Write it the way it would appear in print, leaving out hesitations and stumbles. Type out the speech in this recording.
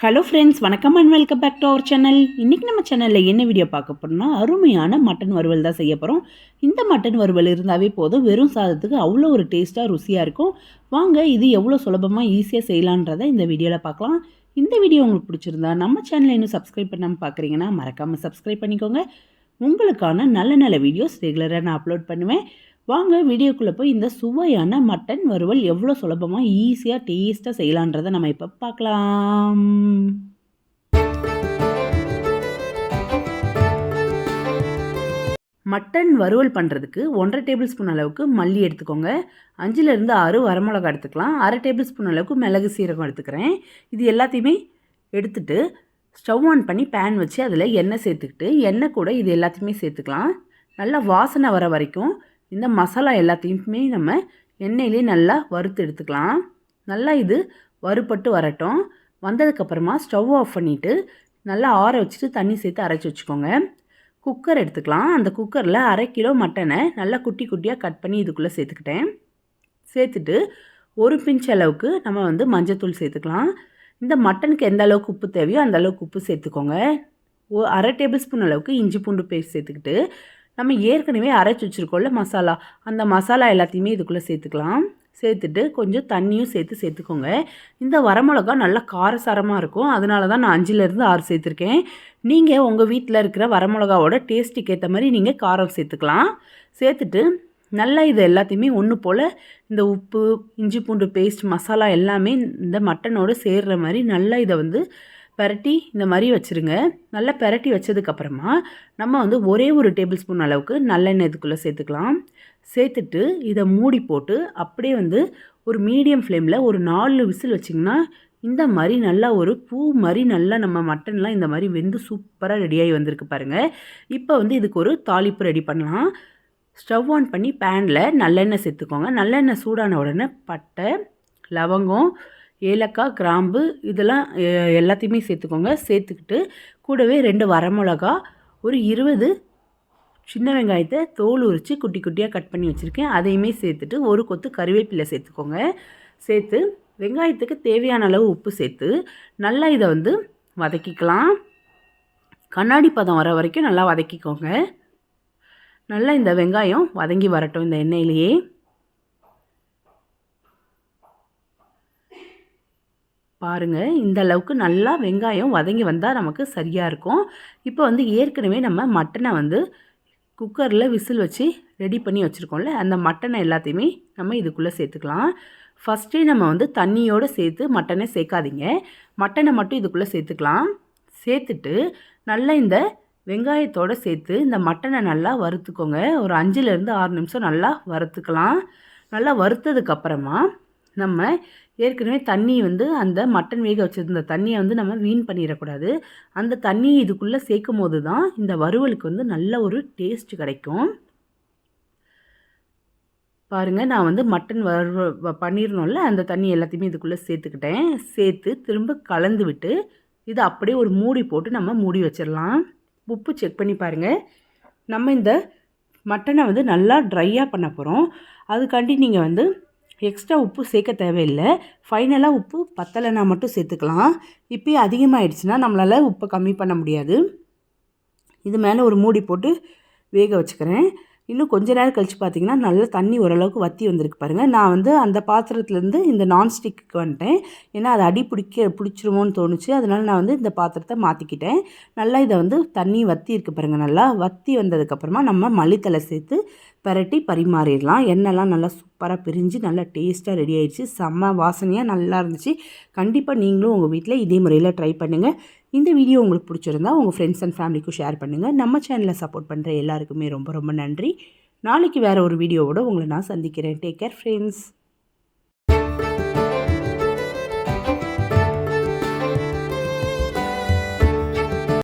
Hello friends, வணக்கம் and welcome back to our channel. இன்றைக்கி நம்ம சேனலில் என்ன வீடியோ பார்க்க போகிறோம்னா, அருமையான மட்டன் வறுவல் தான் செய்ய போகிறோம். இந்த மட்டன் வறுவல் இருந்தாவே போதும், வெறும் சாதத்துக்கு அவ்வளோ ஒரு டேஸ்ட்டாக ருசியாக இருக்கும். வாங்க இது எவ்வளோ சுலபமாக ஈஸியாக செய்யலான்றதை இந்த வீடியோவில் பார்க்கலாம். இந்த வீடியோ உங்களுக்கு பிடிச்சிருந்தா நம்ம சேனலை இன்னும் சப்ஸ்கிரைப் பண்ணாமல் பார்க்குறீங்கன்னா மறக்காமல் சப்ஸ்கிரைப் பண்ணிக்கோங்க. உங்களுக்கான நல்ல நல்ல வீடியோஸ் ரெகுலராக நான் அப்லோட் பண்ணுவேன். வாங்க வீடியோக்குள்ளே போய் இந்த சுவையான மட்டன் வறுவல் எவ்வளோ சுலபமாக ஈஸியாக டேஸ்ட்டாக செய்யலான்றதை நம்ம இப்போ பார்க்கலாம். மட்டன் வறுவல் பண்ணுறதுக்கு 1.5 டேபிள் ஸ்பூன் அளவுக்கு மல்லி எடுத்துக்கோங்க. 5லேருந்து 6 வரமிளகா எடுத்துக்கலாம். 1/2 டேபிள் ஸ்பூன் அளவுக்கு மிளகு சீரகம் எடுத்துக்கிறேன். இது எல்லாத்தையுமே எடுத்துட்டு ஸ்டவ் ஆன் பண்ணி பேன் வச்சு அதில் எண்ணெய் சேர்த்துக்கிட்டு எண்ணெய் கூட இது எல்லாத்தையுமே சேர்த்துக்கலாம். நல்லா வாசனை வர வரைக்கும் இந்த மசாலா எல்லாத்தையுமே நம்ம எண்ணெயிலே நல்லா வறுத்து எடுத்துக்கலாம். நல்லா இது வறுபட்டு வரட்டும். வந்ததுக்கப்புறமா ஸ்டவ் ஆஃப் பண்ணிவிட்டு நல்லா ஆற வச்சுட்டு தண்ணி சேர்த்து அரைச்சி வச்சுக்கோங்க. குக்கர் எடுத்துக்கலாம். அந்த குக்கரில் 1/2 கிலோ மட்டனை நல்லா குட்டி குட்டியாக கட் பண்ணி இதுக்குள்ளே சேர்த்துக்கிட்டேன். சேர்த்துட்டு ஒரு பிஞ்ச் அளவுக்கு நம்ம மஞ்சத்தூள் சேர்த்துக்கலாம். இந்த மட்டனுக்கு எந்த அளவுக்கு உப்பு தேவையோ அந்த அளவுக்கு உப்பு சேர்த்துக்கோங்க. 1/2 டேபிள் ஸ்பூன் அளவுக்கு இஞ்சி பூண்டு பேஸ்ட் சேர்த்துக்கிட்டு நம்ம ஏற்கனவே அரைச்சி வச்சுருக்கோம்ல மசாலா, அந்த மசாலா எல்லாத்தையுமே இதுக்குள்ளே சேர்த்துக்கலாம். சேர்த்துட்டு கொஞ்சம் தண்ணியும் சேர்த்துக்கோங்க. இந்த வரமிளகா நல்லா காரசாரமாக இருக்கும், அதனால தான் நான் 5லேருந்து 6 சேர்த்துருக்கேன். நீங்கள் உங்கள் வீட்டில் இருக்கிற வரமிளகாவோட டேஸ்ட்டுக்கு ஏற்ற மாதிரி நீங்கள் காரம் சேர்த்துக்கலாம். சேர்த்துட்டு நல்லா இது எல்லாத்தையுமே ஒன்று போல் இந்த உப்பு, இஞ்சி பூண்டு பேஸ்ட், மசாலா எல்லாமே இந்த மட்டனோடு சேர்கிற மாதிரி நல்லா இதை பெரட்டி இந்த மாதிரி வச்சுருங்க. நல்லா பெரட்டி வச்சதுக்கப்புறமா நம்ம ஒரே ஒரு டேபிள் ஸ்பூன் அளவுக்கு நல்லெண்ணெய் இதுக்குள்ளே சேர்த்துக்கலாம். சேர்த்துட்டு இதை மூடி போட்டு அப்படியே ஒரு மீடியம் ஃப்ளேமில் ஒரு 4 விசில் வச்சிங்கன்னா இந்த மாதிரி நல்லா ஒரு பூ மாதிரி நல்லா நம்ம மட்டன்லாம் இந்த மாதிரி வெந்து சூப்பராக ரெடியாகி வந்திருக்கு பாருங்கள். இப்போ இதுக்கு ஒரு தாளிப்பு ரெடி பண்ணலாம். ஸ்டவ் ஆன் பண்ணி பேனில் நல்லெண்ணெய் சேர்த்துக்கோங்க. நல்லெண்ணெய் சூடான உடனே பட்டை, லவங்கம், ஏலக்காய், கிராம்பு இதெல்லாம் எல்லாத்தையுமே சேர்த்துக்கோங்க. சேர்த்துக்கிட்டு கூடவே 2 வரமிளகா, ஒரு 20 சின்ன வெங்காயத்தை தோல் உரித்து குட்டி குட்டியாக கட் பண்ணி வச்சுருக்கேன், அதையுமே சேர்த்துட்டு ஒரு கொத்து கறிவேப்பிலை சேர்த்துக்கோங்க. சேர்த்து வெங்காயத்துக்கு தேவையான அளவு உப்பு சேர்த்து நல்லா இதை வதக்கிக்கலாம். கண்ணாடி பதம் வர வரைக்கும் நல்லா வதக்கிக்கோங்க. நல்லா இந்த வெங்காயம் வதங்கி வரட்டும் இந்த எண்ணெயிலேயே. பாருங்கள், இந்த அளவுக்கு நல்லா வெங்காயம் வதங்கி வந்தால் நமக்கு சரியாக இருக்கும். இப்போ ஏற்கனவே நம்ம மட்டனை குக்கரில் விசில் வச்சு ரெடி பண்ணி வச்சுருக்கோம்ல, அந்த மட்டனை எல்லாத்தையுமே நம்ம இதுக்குள்ளே சேர்த்துக்கலாம். ஃபஸ்ட்டே நம்ம தண்ணியோடு சேர்த்து மட்டனை சேர்க்காதீங்க, மட்டனை மட்டும் இதுக்குள்ளே சேர்த்துக்கலாம். சேர்த்துட்டு நல்லா இந்த வெங்காயத்தோடு சேர்த்து இந்த மட்டனை நல்லா வறுத்துக்கோங்க. ஒரு 5லேருந்து 6 நிமிஷம் நல்லா வறுத்துக்கலாம். நல்லா வறுத்ததுக்கப்புறமா நம்ம ஏற்கனவே தண்ணி அந்த மட்டன் வேக வச்சுருந்த தண்ணியை நம்ம வீண் பண்ணிடக்கூடாது. அந்த தண்ணியை இதுக்குள்ளே சேர்க்கும் போது தான் இந்த வறுவலுக்கு நல்ல ஒரு டேஸ்ட் கிடைக்கும். பாருங்கள், நான் மட்டன் பண்ணிடணும்ல, அந்த தண்ணி எல்லாத்தையுமே இதுக்குள்ளே சேர்த்துக்கிட்டேன். சேர்த்து திரும்ப கலந்து விட்டு இதை அப்படியே ஒரு மூடி போட்டு நம்ம மூடி வச்சிடலாம். உப்பு செக் பண்ணி பாருங்கள். நம்ம இந்த மட்டனை நல்லா ட்ரையாக பண்ண போகிறோம். அதுக்காண்டி நீங்கள் எக்ஸ்ட்ரா உப்பு சேர்க்க தேவையில்லை. ஃபைனலாக உப்பு பத்தலைன்னா மட்டும் சேர்த்துக்கலாம். இப்போயே அதிகமாகிடுச்சுன்னா நம்மளால் உப்பை கம்மி பண்ண முடியாது. இது மேலே ஒரு மூடி போட்டு வேக வச்சுக்கிறேன். இன்னும் கொஞ்ச நேரம் கழித்து பார்த்திங்கன்னா நல்லா தண்ணி ஓரளவுக்கு வற்றி வந்திருக்கு பாருங்கள். நான் அந்த பாத்திரத்துலேருந்து இந்த நான்ஸ்டிக்கு வந்துட்டேன். ஏன்னா அது அடி பிடிச்சிருமோன்னு தோணுச்சு. அதனால் நான் இந்த பாத்திரத்தை மாற்றிக்கிட்டேன். நல்லா இதை தண்ணி வற்றி இருக்குது பாருங்கள். நல்லா வற்றி வந்ததுக்கப்புறமா நம்ம மல்லித்தலை சேர்த்து பெரட்டி பரிமாறிடலாம். எண்ணெய்லாம் நல்லா சூப்பராக பிரிஞ்சு நல்லா டேஸ்ட்டாக ரெடி ஆகிடுச்சு. செம்ம வாசனையாக நல்லா இருந்துச்சு. கண்டிப்பாக நீங்களும் உங்கள் வீட்டில் இதே முறையில் ட்ரை பண்ணுங்கள். இந்த வீடியோ உங்களுக்கு பிடிச்சிருந்தா உங்கள் ஃப்ரெண்ட்ஸ் அண்ட் ஃபேமிலிக்கும் ஷேர் பண்ணுங்கள். நம்ம சேனலை சப்போர்ட் பண்ணுற எல்லாருக்குமே ரொம்ப ரொம்ப நன்றி. நாளைக்கு வேறு ஒரு வீடியோவோட உங்களை நான் சந்திக்கிறேன். Take care friends.